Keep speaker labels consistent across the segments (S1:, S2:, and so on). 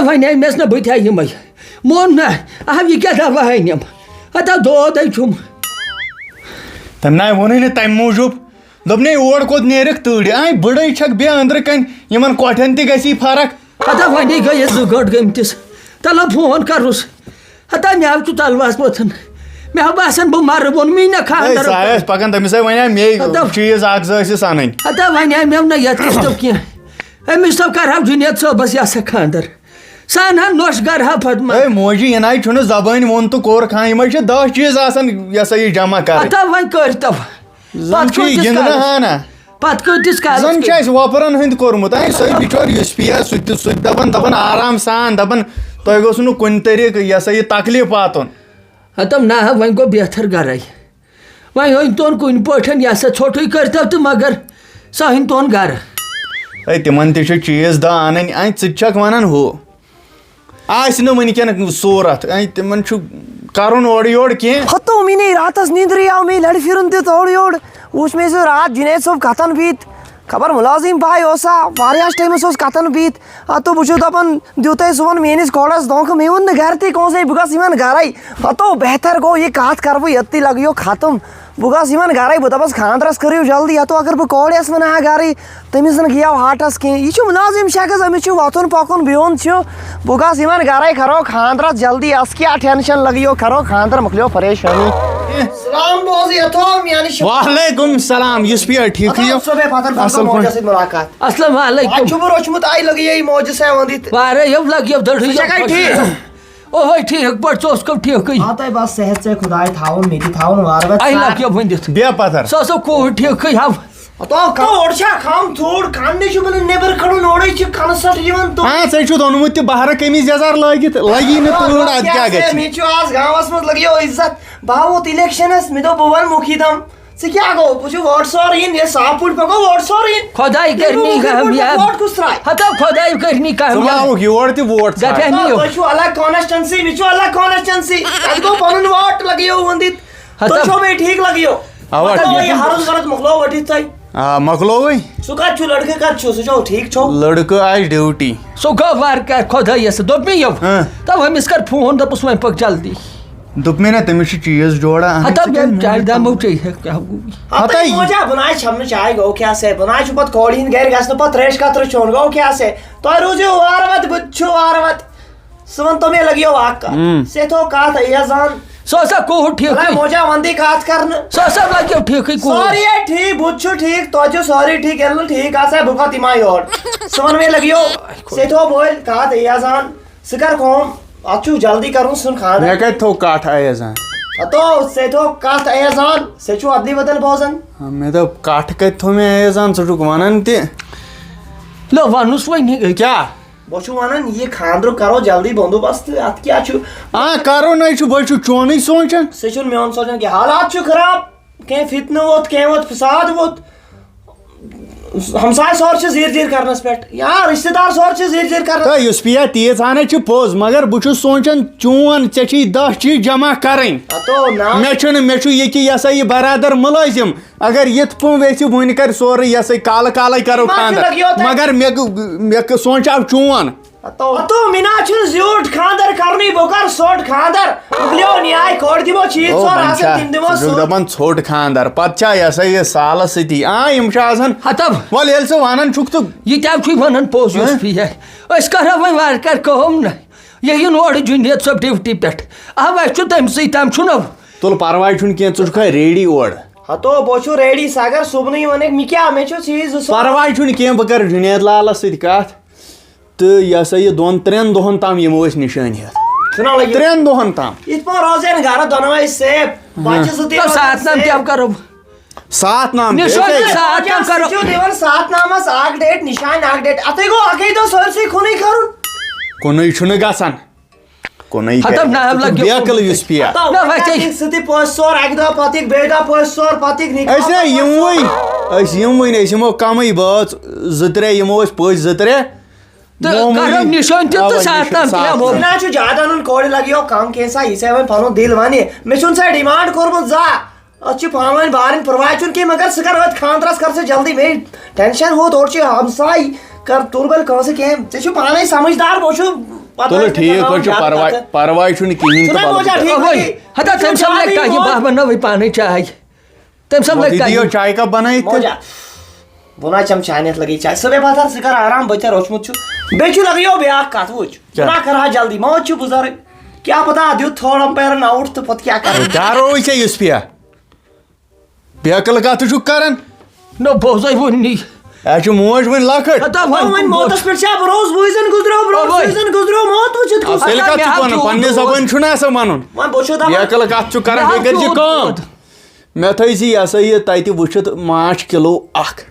S1: ونے مس نا بت یمے مون نا یہ کیا دوا انم ہتا دود چھم
S2: تم نا ون تمہ موجوب دپنے اور کت نیرک تڑ بڑے چھک بے اندر کن یمن کوٹھن تہ گژھی فرق
S1: ہتا ونے گئی 2 گٲنٛٹہٕ گٔمتِس تلا فون کرُس ہتا مےٚ چھُ تلواس پتھن مےٚ باسان بہٕ مرٕ ووٚنمے نا خاندر
S2: پکان تٔمِس ونے مے چیٖز اکھ زٕ ٲسِس انٕنۍ
S1: ہتا ونے مےٚ نا یتھ گژھِ نہٕ کینٛہہ أمِس تو کرہو جُنید صٲبس یہ سا خاندر سہ نا نوش کرہا پتہٕ
S2: موجی یہ چھُنہٕ زبٲنۍ ووٚن تہٕ کوٚر خان یِمے چھِ 10 چیٖز آسان یہ سا یہ جمع کرٕنۍ
S1: ہتا وۄنۍ کٔرۍتو
S2: زن چھُ گِنٛدنہٕ ہانا
S1: پتہٕ کۭتِس کالس
S2: زن چھُ اَسہِ وۄپرن ہٕنٛدۍ کوٚرمُت سُے بِچور یُس پیا سُہ تہِ دپان آرام سان دپان تۄہہِ گوٚژھوٕ نہٕ کُنہِ طریٖقہٕ یہ سا یہ تکلیٖف واتُن
S1: ہتم نا وۄنۍ گوٚو بہتر گرے وۄنۍ أنۍ تون کُنہِ پٲٹھۍ یہ سا ژھوٚٹُے کٔرۍتو تہٕ مگر سۄ أنۍ تون گرٕ
S2: تمن تہِ چھِ چیٖز دہ انٕنۍ ژٕ چھکھ ونان ہُہ آسہِ نہٕ وٕنکٮ۪ن صوٗرت تِمن چھُ کرُن اورٕ یورٕ کینٛہہ
S3: ہتو میں نے راتس نیندرے آو میں لڑ پھرن تہ تور یور وچ میں سے رات جنید صاحب کتن بیت خبر ملازم بھائی اوسا واریاہس ٹائمس اوس کتن بیت تو بہ چھُس دپان دیُتے صُبحن میٲنِس کورس دھوکہٕ مےٚ ووٚن نہٕ گرِ تہِ کونسے بہٕ گژھٕ یِمن گرے ہتو بہتر گوٚو یہِ کتھ کرٕ بہٕ ییٚتھی لگیو ختم بہٕ گژھٕ یِمن گرے بہٕ دپس خاندرس کٔرِو جلدی ہتو اگر بہٕ کورِ ٲسۍ ونان ہا گرے تٔمِس زن گٔیو ہاٹس کینٛہہ یہِ چھُ مُلازِم شخص أمِس چھُ وۄتھُن پکُن بِہُن چھُ بہٕ گژھٕ یِمن گرے کھرو خاندرس جلدی اس کیٛاہ ٹینشن لگیو کھرو خاندر مۄکلیو پریشٲنی سلام بوز یتھو میانہِ
S2: وعلیکم السلام یُس پیا ٹھیٖک چھُ
S3: ملاقات
S1: السلام علیکم
S3: چھُ بہٕ روچمُت آیہِ لگیے موجہِ سے ونِتھ
S1: واریاہ لگیو دٔڑۍ اوہے ٹھیٖک پٲٹھۍ ژٕ اوسکھو ٹھیٖکٕے
S3: تۄہہِ بس صحت ژےٚ خۄداے تھاوُن مےٚ تہِ تھاوُن وارٕ وارٕ
S1: اے لگیو ؤنِتھ
S2: بیٚیہِ پتھر
S1: سۄ ٲسو کوٗر ٹھیٖکٕے ہو
S3: اور چھا کھم تھوڑ کھننے چھُ بنان نیبر کھڑُن اورے چھِ کنسٹ یِوان
S2: ژےٚ چھُتھ اوٚنمُت تہِ بہرٕ قمیٖض یزار لٲگِتھ لگی نہٕ تۭر ادٕ کیٛاہ گژھِ
S3: مےٚ چھُ آز گامس منٛز لگیو عزت بہٕ آوُت اِلیکشنس مےٚ دوٚپ بہٕ ونہٕ مُکھی دم ژٕ کیٛاہ گوٚو بہٕ چھُس ووٹ سور یِن ییٚلہِ صاف پٲٹھۍ پکو ووٹ سور یِن
S1: خۄداے کٔرنی کامیاب
S3: ووٹ کُس ترٛایہِ
S1: ہتا خۄداے کٔرنی
S2: ژٕ
S1: کامیاب
S2: لاوُکھ یور تہِ ووٹ
S3: تۄہہِ چھُو الگ کانسٹنسی مےٚ چھُ الگ کانسٹنسی اَسہِ گوٚو پنُن ووٹ لگیو ؤنِتھ تُہۍ چھو بیٚیہِ ٹھیٖک لگیو یہِ ہرُد ورد مۄکلو ؤٹِتھ تۄہہِ
S2: مۄکلووٕے
S3: سُہ کتہِ چھُ لڑکہٕ کتہِ چھُ سُہ چھو ٹھیٖک چھو
S2: لڑکہٕ آسہِ ڈیوٹی
S1: سُہ گوٚو وارٕکار خۄدایس دوٚپ مےٚ یو تو أمِس کر فون دوٚپُس وۄنۍ پٔک جلدی
S2: دوٚپ مےٚ نا تٔمِس چھِ چیٖز جوڑا
S1: ہتا چاے دمو چے
S3: موجا بناے چھمنہٕ چاے گوٚو کیٛاہ سے بناے چھُ پتہٕ کورِ ہِنٛدۍ گرِ گژھنہٕ پتہٕ تریش کترٕ چیوٚن گوٚو کیٛاہ سے تۄہہِ روٗزِو وارٕ وتہِ بہٕ تہِ چھُ وارٕ وتہِ سُہ ؤنۍتو مےٚ لگیو اکھ کتھ سیٚتھو کتھ ایزان
S1: سۄ ٲسا کوٗر ٹھیٖکٕے
S3: موجا ونٛدی کتھ کرنہٕ
S1: سۄ ٲسا لگیو ٹھیٖکٕے کوٗر
S3: سورُے ٹھیٖک بہٕ تہِ چھُ ٹھیٖک توتہِ چھُ سورُے ٹھیٖک ییٚلہِ نہٕ ٹھیٖک آسہِ بہٕ کھوٚت یِمے یور سُہ ووٚن مےٚ لگیو سیٚتھو بٔلۍ کتھ ایزان ژٕ کر کٲم اتھ چھُ جلدی کرُن سُن خاندر
S2: مےٚ کتہِ تھوٚو کٹھ ایزان
S3: ہتو سیٚتھو کتھ ایزان ژےٚ چھُ ادلہِ بدل بوزان
S2: مےٚ دوٚپ کٹھ کتہِ تھوٚو مےٚ ایزان ژٕ چھُکھ ونان تہِ
S1: لو ونُس وۄنۍ
S2: کیٛاہ
S3: بہٕ چھُ ونان یہِ خاندرُک کرو جلدی بندوبست اتھ کیٛاہ چھُ
S2: کرُن چھُ بہٕ چھُس چونٕے سونٛچان
S3: سُہ چھُنہٕ میون سونچان کینٛہہ حالات چھُ خراب کینٛہہ فتنہٕ ووت کینٛہہ ووت فساد ووت ہمساے سور چھِ زیٖر زیٖر کرنس پٮ۪ٹھ یا رشتہٕ دار سور چھِ زیٖر زیٖر کران
S2: یُس پیا تیٖژ ہنا چھِ پوٚز مگر بہٕ چھُس سونٛچان چون ژےٚ چھی 10 چیٖز جمع کرٕنۍ مےٚ چھُ ییٚکیٛاہ یہ سا یہِ برادر مُلٲزم اگر یِتھ پٲٹھۍ ویژھِ وُنہِ کرِ سورُے یہ سا کالہٕ کالے کرو خاندر مگر مےٚ سونٛچاو چون
S3: مےٚ نہ چھُنہٕ زیوٗٹھ خاندر کرنُے بہٕ کر ژھوٚٹ خاندر مۄکلیو نیاے کورِ دِمو چیٖز ژور آسان تِم دِمو
S2: دپان ژھوٚٹ خاندر پتہٕ چھا یہ سا یہِ سالس سۭتی یِم چھِ آسان وَلہٕ ییٚلہِ ژٕ ونان چھُکھ تہٕ
S1: یہِ تہِ چھُے ونان پوٚز یُس پیا أسۍ کرو وۄنۍ وارٕکار کٲم نا یہِ یِن اورٕ جُنید صٲب ڈیوٹی پٮ۪ٹھ اَسہِ چھُ تٔمسٕے تام چھُنہ
S2: تُل پرواے چھُنہٕ کینٛہہ ژٕ چھُکھا ریڈی اورٕ
S3: ہتو بہٕ چھُس ریڈی سُہ اگر صُبحنٕے ونکھ مےٚ کیٛاہ مےٚ چھُ چیٖز
S2: پرواے چھُنہٕ کینٛہہ بہٕ کرٕ جُنید لالس سۭتۍ کتھ تہٕ یہ سا یہِ 2-3 دۄہن تام یِمو أسۍ نِشٲنۍ ہٮ۪تھ 3 دۄہن تام
S3: یِتھ پٲٹھۍ روزن گرٕ دۄنوے سیف بچہِ زٕ تہِ
S1: سات نام تہِ کرو
S2: سات نام
S3: دِوان سات نامس اکھ ڈیٹ نِشانہِ اکھ ڈیٹ اتھے گوٚو اکے دۄہ سٲرسٕے کُنُے کرُن
S2: کُنُے چھُنہٕ گژھان کُنُے بیکل یُس پیا
S3: سُہ تہِ پٲنٛسہٕ ژور اکہِ دۄہ پتہٕ یِکھ بیٚیہِ دۄہ پٲنٛسہٕ ژور پتہٕ یِکھ
S2: أسۍ یِموٕے أسۍ یِمو کمٕے بٲژ 2-3 یِمو أسۍ پٔژھۍ 2-3
S3: نہ چھُ زیادٕ انُن کورِ لگیو کم کینٛژھا یہِ ژےٚ وۄنۍ پنُن دِل ونہِ مےٚ چھُنہٕ سا ڈِمانڈ کوٚرمُت زانٛہہ اتھ چھِ پانہٕ ؤنۍ بارٕنۍ پرواے چھُنہٕ کینٛہہ مگر ژٕ کر اتھ خاندرس کر ژٕ جلدی بیٚیہِ ٹینشن ہُہ تورٕ چھِ ہمساے کر تُل بٔلۍ کٲنٛسہِ کینٛہہ ژےٚ چھُ پانے سمجھدار بہٕ چھُس
S2: تُلو ٹھیٖک حظ چھُ پرواے چھُنہٕ کِہیٖنۍ تہٕ
S1: اوے ہتا تم سب لگ کہ بہ بنوی پانے چائے تم سب لگ
S2: دِیو چاے کپ بنٲیِتھ تہٕ
S3: بنا چم چائے نت لگی چائے صبح بازار سے کر آرام بچہ روچمت چھُ بیٚیہِ چھُ لگیو بیاکھ کتھ وٕچھ بنا کرہا جلدی موت چھُ بزرگ کیا پتا دیُت تھوڑا پیرن آوُٹ تہٕ پتہٕ کیٛاہ کرو
S2: کیٛاہ رووٕے ژےٚ یُسپیا بیکل کتھ چھُکھ کران
S1: نو بوزے ونی
S2: اَسہِ چھُ موج وۄنۍ لۄکٕٹ
S1: ہتا
S3: وۄنۍ موتس پٮ۪ٹھ چھا بروس بوٗزن گُزریو موت وٕچھِتھ کُس
S2: تیٚلہِ کتھ چھُکھ ونُن پننہِ زبٲنۍ چھُنہ آسان ونُن
S3: وۄنۍ بہٕ چھُس دپان
S2: بیکل کتھ چھُکھ کران بیٚیہِ کٔرۍ زِ کٲم مےٚ تھٲے زِ یہِ سا یہِ تتہِ وٕچھِتھ ماچھ کِلوٗ اکھ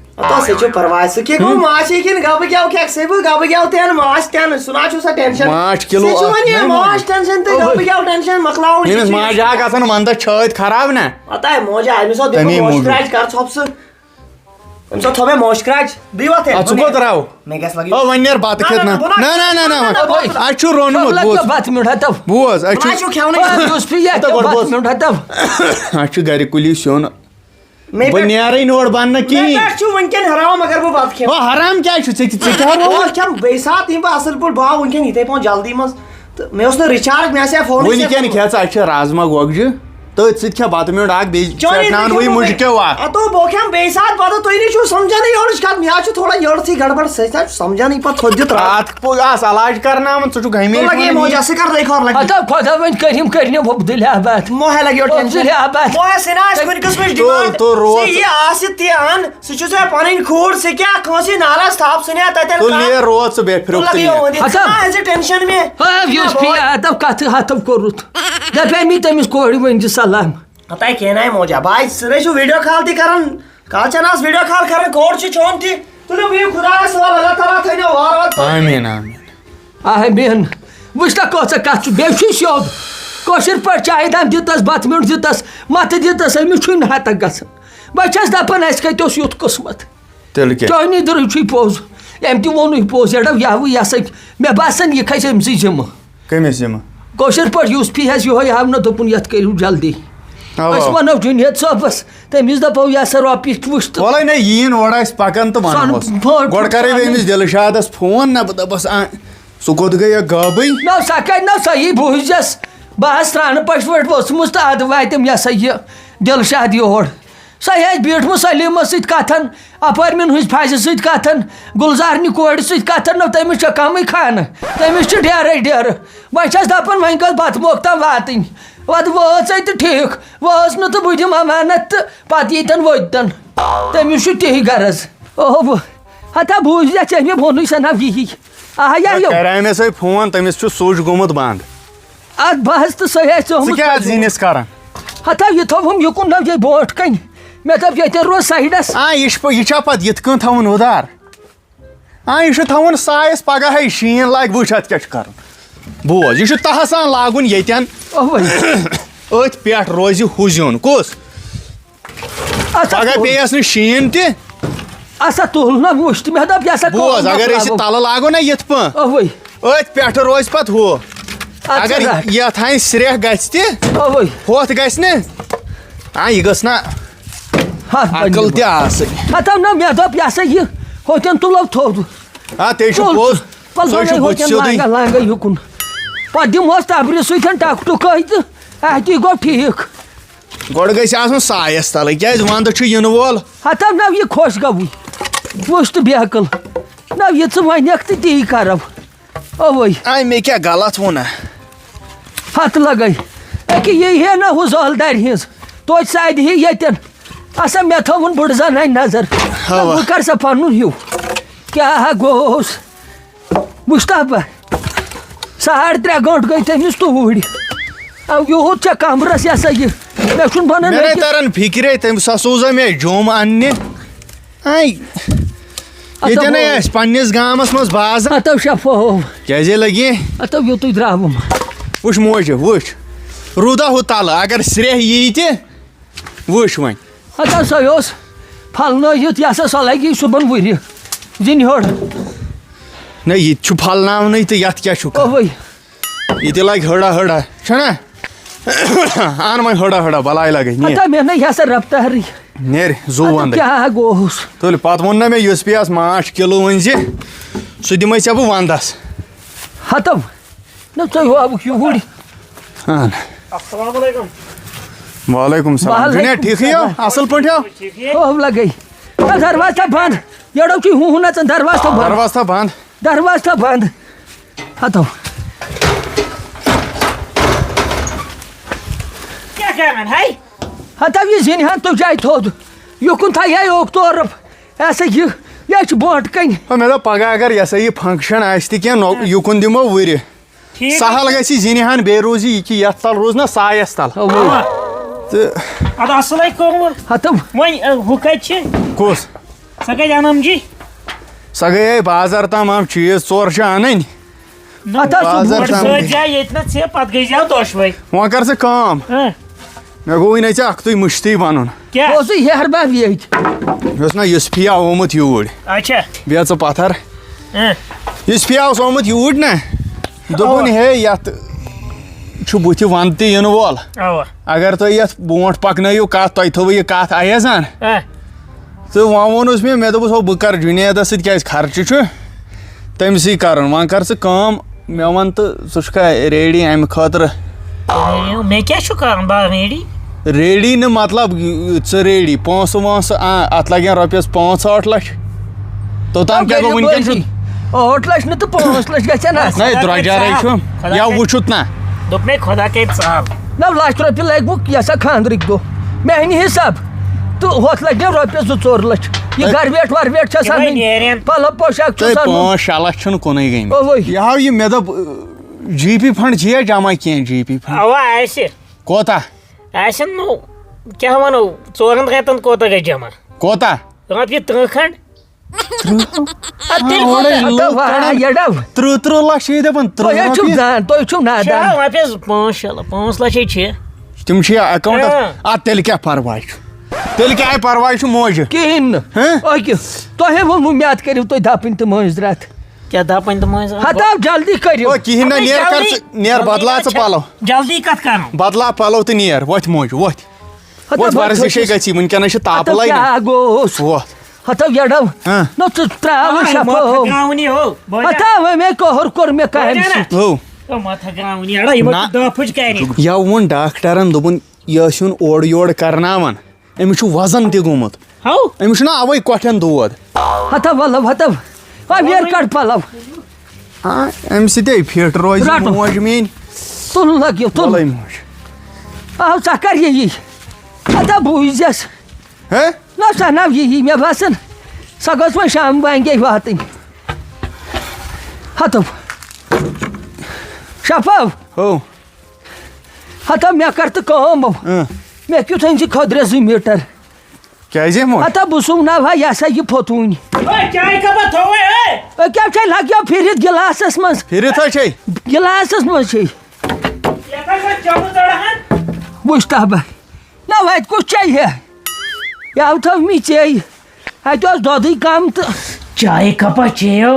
S3: سُہ چھُ پرواے سُہ کیٛاہ گوٚو ماچھٕے کِنہٕ گبہٕ گٮ۪و کھٮ۪کسٕے بہٕ گبہٕ گٮ۪و تہِ اَن ماچھ تہِ اَن سُہ نہ چھُ سۄ ٹٮ۪نشن
S2: ماچھ کِلوٗ
S3: سُہ چھُ وۄنۍ یہِ ماچھ ٹٮ۪نشن تہٕ گبہٕ گٮ۪و ٹٮ۪نشن مۄکلاوُن
S2: ییٚمِس ماجہِ اکھ آسان ونٛدس چھٲتۍ خراب نا
S3: پتہ موجا أمِس اوس دیُتمُت موشکراج کر ژھۄپ سُہ أمِس اوس تھوٚو موشکراج دیٖوا
S2: ژٕ کوٚت راو
S3: مےٚ گژھِ لگہِ
S2: وۄنۍ نیر بتہٕ کھٮ۪تھ نہ اَسہِ چھُ روٚنمُت
S1: بات منٹ ہتا
S2: بوز
S3: ما چھُ کھٮ۪ونٕے
S1: اس پہ بات منٹ ہتا
S2: اَسہِ چھُ گرِ کُلی سیُن بہٕ نیرٕے نور بننہٕ کِہیٖنۍ
S3: پٮ۪ٹھ چھُ وٕنکٮ۪ن حرام اگر بہٕ بتہٕ کھٮ۪مہٕ
S2: حرام کیٛاہ چھُ ژٕ کیٛاہ
S3: بہٕ کھٮ۪مہٕ بیٚیہِ ساتہٕ یِمہٕ بہٕ اصٕل پٲٹھۍ بہٕ آو وٕنکٮ۪ن یِتھٕے پٲٹھۍ جلدی منٛز تہٕ مےٚ اوس نہٕ رِچارٕج مےٚ آسہِ ہا فون
S2: وٕنکٮ۪ن کھٮ۪ژ اَسہِ چھِ رازما گۄگجہِ تٔتھۍ سۭتۍ کھٮ۪ہ بتہٕ میوٚنٛڈ اکھ بیٚیہِ ژٹناون بہٕ یہِ مُشکیو اکھ
S3: تو بہٕ کھٮ۪مہٕ بیٚیہِ ساتہٕ پتہٕ تُہۍ نہٕ چھُو سمجھانٕے یورٕچ کتھ مےٚ حظ چھُ تھوڑا یورٕژٕے گڑبڑ سۭتۍ حظ چھُ سمجھانٕے پتہٕ تھوٚد دِتھ
S2: راتھ آس علاج کرناوان ژٕ چھُکھ ہمیشہِ
S3: موجا سُہ کر خور لگہِ
S1: ہتا خدا وۄنۍ کٔرِم کٔرنہِ وۄبدٕلہِ آباد
S3: موہے لگیو ٹٮ۪نشن موہے سُہ نہ آسہِ کُنہِ قٕسمٕچ ڈِمانڈ سُہ یہِ آسہِ تہِ ان سُہ چھُ ژےٚ پنٕنۍ خوٗر سُہ کیٛاہ کٲنٛسہِ نالس تھپھ سُہ نیا تتٮ۪ن
S2: روز ژٕ بیٚیہِ پھِرِ
S3: ٹٮ۪نشن مےٚ
S1: یُس پیا دپ کتھ ہتو کوٚرُتھ دپے مےٚ تٔمِس کورِ ؤنۍ زِ سلام
S3: پتہ کینٛہہ ناے موجا بھاے ژٕ چھُ ویٖڈیو کال تہِ کران کالچن آس ویٖڈیو کال کران کور چھُ چون تہِ تُلِو بِہِو خۄدایس حوال اللہ تعالیٰ تھٲینو وار وار
S2: آمیٖن آمیٖن
S1: آمین وٕچھ تا کۭژاہ کتھ چھُ بیٚیہِ چھُ سیوٚد کٲشِر پٲٹھۍ چایہِ دام دِتس بتہٕ میوٚنٛڈ دِتس متہٕ دِتس أمِس چھُنہٕ ہتک گژھان بہٕ چھس دپان اَسہِ کتہِ اوس یُتھ قٕسمت چٲنی دٕرٕے چھُے پوٚز أمۍ تہِ ووٚنُے پوٚز یڈو یَوٕ یہِ ہسا مےٚ باسان یہِ کھسہِ أمسٕے ذِمہٕ
S2: کٔمِس ذِمہٕ
S1: کٲشِر پٲٹھۍ یوٗسفی حظ یِہوے آو نہٕ دوٚپُن یتھ کٔرِو جلدی أسۍ وَنو جُنید صٲبس تٔمِس دپو یہِ ہسا رۄپیہِ وٕچھ تہٕ
S2: وَلے نہ یِیِن اورٕ آسہِ پکان تہٕ ونہوس گۄڈٕ کرے بہٕ أمِس دِلشادس فون نہ بہٕ دپس سُہ کوٚت گٔے غٲبٕے
S1: نو سۄ کتہِ نو صحیح بوٗزِس بہٕ آس سرٛانہٕ پٔٹھۍ پٲٹھۍ ؤژھمٕژ تہٕ ادٕ واتٮ۪م یہِ ہسا یہِ دِلشاد یور سۄ ٲسۍ بیٖٹھمٕژ سلیٖمس سۭتۍ کتھن اپٲرمٮ۪ن ہٕنٛزِ فازِ سۭتۍ کتھن گُلزارنہِ کورِ سۭتۍ کتھن نو تٔمِس چھےٚ کمٕے خانہٕ تٔمِس چھِ ڈیرے ڈیرٕ وۄنۍ چھس دپان وۄنۍ گٔژھ بتہٕ موقع تام واتٕنۍ وَدٕ وٲژے تہٕ ٹھیٖک وٲژ نہٕ تہٕ بہٕ دِمہٕ امانت تہٕ پتہٕ ییٖتن وٲتۍتن تٔمِس چھُ تی غرض اوہ ہتا بوٗزِ ژےٚ مےٚ ووٚنُے سا نہ یی
S2: کرے مےٚ سۭتۍ فون تٔمِس چھُ سُچ گوٚمُت بنٛد
S1: اتھ بہس تہٕ سۄ
S2: ژٕ کیٛاہ زیٖنِس کران
S1: ہتا یہِ تھوٚوُم یِکُن نہ یہِ برونٛٹھ کَنہِ مےٚ دوٚپ ییٚتٮ۪ن روز سایڈس
S2: یہِ چھا پتہٕ یِتھ کٔنۍ تھاوُن اُدار یہِ چھُ تھاوُن سایس پگہٕے شیٖن لاگہِ وٕچھ اتھ کیٛاہ چھُ کرُن بوز یہِ چھُ تہسان لاگُن ییٚتٮ۪ن أتھۍ پٮ۪ٹھ روزِ ہُہ زیُن کُس پگہہ پیٚیس نہٕ شیٖن تہِ
S1: اَسا تُل نہ وٕچھ تہٕ مےٚ دوٚپ یہِ ہسا
S2: بوز اگر أسۍ یہِ تلہٕ لاگو نہ یِتھ پٲٹھۍ أتھۍ پٮ۪ٹھٕ روزِ پتہٕ ہُہ اگر یتھ ہنہِ سرٛیٚح گژھِ تہِ ہۄتھ گژھِ نہٕ یہِ گٔژھ نہ عقل تہِ آسٕنۍ
S1: ہتا نہ مےٚ دوٚپ یہِ ہسا یہِ ہوٚتٮ۪ن تُلو تھوٚد
S2: تے چھُ پوٚز
S1: لانٛگے یُکُن پتہٕ دِمہوس تبرِ سۭتۍ ٹک ٹُکٲے تہٕ اَتی گوٚو ٹھیٖک
S2: گۄڈٕ گژھِ آسُن سایس تلہٕ کیٛازِ ونٛدٕ چھُ یِنہٕ وول
S1: ہتا نو یہِ خۄش گوٚوُے وٕچھ تہٕ بیکٕل نو یہِ ژٕ ونکھ تہٕ تی کرو اوے
S2: مےٚ کیٛاہ غلط ووٚنا
S1: ہتھ لگے أکہِ یہِ ہے نہ ہُہ زٲل دارِ ہِنٛز توتہِ سادِ ہی ییٚتٮ۪ن آسا مےٚ تھوٚوُن بٕڈٕ زنانہِ نظر بہٕ کر سا پنُن ہیوٗ کیٛاہ گوٚوُس وٕچھتا بہٕ 3.5 گٲنٛٹہٕ گٔے تٔمِس توٗرۍ یوٗت ژےٚ کمرس یہِ ہسا یہِ مےٚ چھُنہٕ بنان
S2: مےٚ تران فِکرے تٔمِس ہا سوزا مےٚ جوٚم اننہِ ییٚتٮ۪نٕے آسہِ پننِس گامس منٛز بازر
S1: ہتو شفو
S2: کیٛازے لگی
S1: ہتو یوٚتُے درٛاوُم
S2: وٕچھ موجہِ وٕچھ روٗدا ہُہ تلہٕ اگر سرٛیٚح یی تہِ وٕچھ وۄنۍ
S1: ہتا سۄے اوس پھلنٲیِتھ یہِ ہسا سۄ لگی صُبحن وُرِ زِنہِ ہیوٚر
S2: نہ یہِ تہِ چھُ پھلناونٕے تہٕ یتھ کیٛاہ چھُ یہِ تہِ لگہِ ہڑا ہڑا چھُنہ ان وۄنۍ ہڑا ہڑا بلاے لگے
S1: ہتا مےٚ نہ یہِ ہسا رفتارٕے
S2: نیرِ زُو ونٛدے
S1: کیٛاہ گوٚوُس
S2: تُلہِ پتہٕ ووٚن نہ مےٚ یُس پیٚیس ماچھ کِلوٗ ؤنۍ زِ سُہ دِمے ژےٚ بہٕ ونٛدس
S1: ہتو نہ تُہۍ ہووُکھ یوٗرۍ
S4: السلام علیکم.
S2: وعلیکم السلام جنید ٹھیک ہی ہو اصل پٲٹھۍ ہو
S1: ہوو لگے دروازٕ تھا بنٛد یڈو چھُے ہُہ نژان دروازٕ تھا بنٛد
S2: دروازٕ تھا بنٛد
S1: دروازٕ تھا بنٛد ہتو
S4: کیا کران ہے
S1: ہتو یہ زِنہِ ہن تُہۍ جایہِ تھوٚد یُکُن تھایے اوٚک طورف ایسا یہ چھُ برونٛٹھ کَنہِ
S2: مےٚ دوٚپ پگاہ اگر یہِ ہسا یہِ فنٛکشن آسہِ تہِ کینٛہہ یُکُن دِمو وُرِ سہل گژھِ زِنہِ ہن بیٚیہِ روزِ یہِ کہِ یتھ تل روز نا سایس تل تہٕ
S4: اد اصل کوٚرمُت
S1: ہتو
S4: وۄنۍ ہُہ کتہِ چھِ
S2: کُس
S4: سۄ کتہِ انم جی
S2: سۄ گٔیے بازر تام آم چیٖز ژور چھِ انٕنۍ بازر تام
S4: سۭتۍ جاے ییٚتہِ نہٕ ژےٚ پتہٕ گٔے زیو دۄشوے
S2: وۄنۍ کر ژٕ کٲم مےٚ گوٚو وٕنہِ ژےٚ اکھتُے مٔشتٕے ونُن
S4: کیٛاہ
S1: اوسُے ہیہربب ییٚتہِ
S2: مےٚ اوس نا یوسفیا آمُت یوٗرۍ
S4: اچھا
S2: بیٚیہِ ژٕ پتھر یوسفیا اوس آمُت یوٗرۍ نا دوٚپُن ہے یتھ چھُ بٕتھِ ونٛدٕ تہِ یِنہٕ وول
S4: اوا
S2: اگر تُہۍ یتھ برونٛٹھ پکنٲیِو کتھ تۄہہِ تھٲوٕ یہِ کتھ ایزان تہٕ وۄنۍ ووٚنُس مےٚ دوٚپُس ہو بہٕ کرٕ جُنیدس سۭتۍ کیٛازِ خرچہٕ چھُ تٔمسٕے کرُن وۄنۍ کر ژٕ کٲم مےٚ ون تہٕ ژٕ چھُکھا ریڈی امہِ خٲطرٕ
S4: مےٚ کیٛاہ چھُ کرُن بہٕ ریڈی
S2: ریڈی نہٕ مطلب ژٕ ریڈی پونٛسہٕ وونٛسہٕ اتھ لگن رۄپیس 5-8 لچھ توٚتام کیٛاہ گوٚو وٕنکٮ۪ن چھُ
S1: 8 لچھ نہٕ تہٕ 5 لچھ گژھن
S2: نَے درٛۄجرے چھُ یا وٕچھُت نا
S4: دوٚپ مےٚ خۄدا کَرِ ژال
S1: 9 لچھ رۄپیہِ لگہِ یہِ ہسا خانٛدرٕکۍ دۄہ میانہِ حساب تہٕ ہوٚتھ لگن رۄپیس 2-4 لچھ یہِ گرویٹ ورویٹ چھس انٕنۍ پلو پوشاک چھُس انُن
S2: 5-6 لچھ چھُنہٕ کُنُے گٔمٕتۍ
S1: اوے
S2: یہِ ہاو یہِ مےٚ دوٚپ جی پی فنڈ چھِیا جمع کینٛہہ جی پی فنڈ
S4: اوا آسہِ
S2: کوتاہ
S4: آسن نو کیٛاہ ونو 4 رٮ۪تن کوتاہ گژھِ جمع
S2: کوتاہ
S4: رۄپیہِ 30 کھنٛڈ
S2: 30 لچھ چھِ دپان 30
S1: تُہۍ چھِو نادان
S4: رۄپیس 5 لچھے چھِ
S2: تِم چھِ اکاونٹس ادٕ تیٚلہِ کیٛاہ پرواے چھُ تیٚلہِ کیٛاہ پرواے چھُ موجہِ
S1: کِہیٖنۍ نہٕ أکہِ تۄہے ووٚنوٕ مےٚ اتھ کٔرِو تُہۍ دپٕنۍ تہٕ مٲنٛزِ راتھ
S4: کیٛاہ دپٕنۍ تہٕ مٲنٛزِ
S1: ہتاو جلدی کٔرِو
S2: کِہیٖنۍ نہٕ نیر کر ژٕ نیر بدلا ژٕ پلو
S4: جلدی کتھ کرُن
S2: بدلا پلو تہٕ نیر وۄتھ موجہِ وۄتھ ورزشے گژھی وٕنکٮ۪نس چھِ تاپہٕ لگہِ
S1: کیٛاہ گوٚوُس
S2: وۄتھ
S1: ہتو یڈو نہ ژٕ تراو شفو ہتاو مےٚ قہر کوٚر مےٚ کامہِ سۭتۍ
S2: یا ووٚن ڈاکٹرن دوٚپُن یہِ ٲسِوُن اورٕ یورٕ کرناوان أمِس چھُ وزن تہِ گوٚمُت أمِس چھُنہ اوے کۄٹھٮ۪ن دود
S1: ہتو ولو ہتو ویر کڑ پلو
S2: امہِ سۭتۍ فِٹ روزِ موج میٲنۍ
S1: تُل لگیو تُل
S2: موج
S1: آو ژٕ کر یی ہتو بوٗزٮ۪س نہ سۄ نہ یی مےٚ باسان سۄ گٔژھ وۄنۍ شام بانگے واتٕنۍ ہتو شفو
S2: ہو
S1: ہتو مےٚ کر تہٕ کٲم مےٚ کیُتھ أنۍ زِ کھٔدرِ 2 میٖٹر
S2: کیٛازِ
S1: ہتو بہٕ سُوناوہا یہِ ہسا یہِ پھوٚتوٗنۍ کیٛاہ چھے لگیو پھِرِتھ گِلاسس منٛز
S2: پھِرِتھ ہا چھے
S1: گِلاسس منٛز چھے مُشتابہ نہ وتہِ کُس چیٚیہِ یَوٕ تھٲو مےٚ ژےٚ اَتہِ اوس دۄدٕے کم تہٕ
S4: چایہِ کپا چیٚیو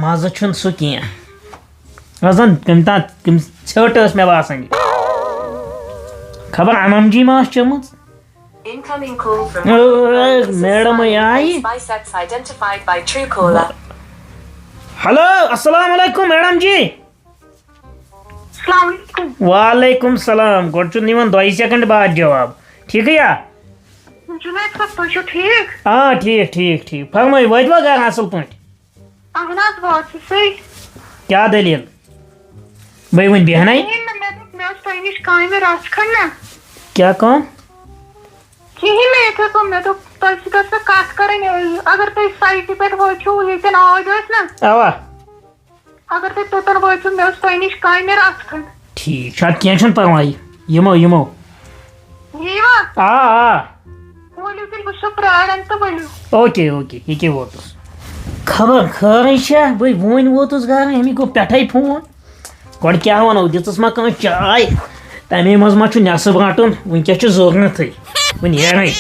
S4: مزٕ چھُنہٕ سُہ کینٛہہ زن کٔمۍ ژھیٚٹ ٲس مےٚ باسان یہِ خبر انم جی ما آسہِ چٔمٕژ میڈم آیہِ ہیلو السلام علیکم میڈم جی وعلیکم السلام گۄڈٕ چھُ نِوان 2 سیکنڈ بعد جواب ٹھیٖکٕے ٹھیٖک ٹھیٖک ٹھیٖک فرمٲیِو وٲتوا گرٕ اصل پٲٹھۍ کیٛاہ دٔلیٖل بہٕ وۄنۍ بیٚہنَے کیٛاہ کٲم اوا ٹھیٖک چھُ اَدٕ کیٚنٛہہ چھُنہٕ پرواے یِمو اوکے ییٚکیٛاہ ووتُس خبر خٲرٕے چھا بہٕ وۄنۍ ووتُس گرٕ أمۍ گوٚو پٮ۪ٹھَے فون گۄڈٕ کیٛاہ وَنو دِژٕس ما کانٛہہ چاے تَمے منٛز ما چھُ نٮ۪صٕب رَٹُن وٕنکٮ۪س چھُ ضروٗرتھٕے وۄنۍ نیرَے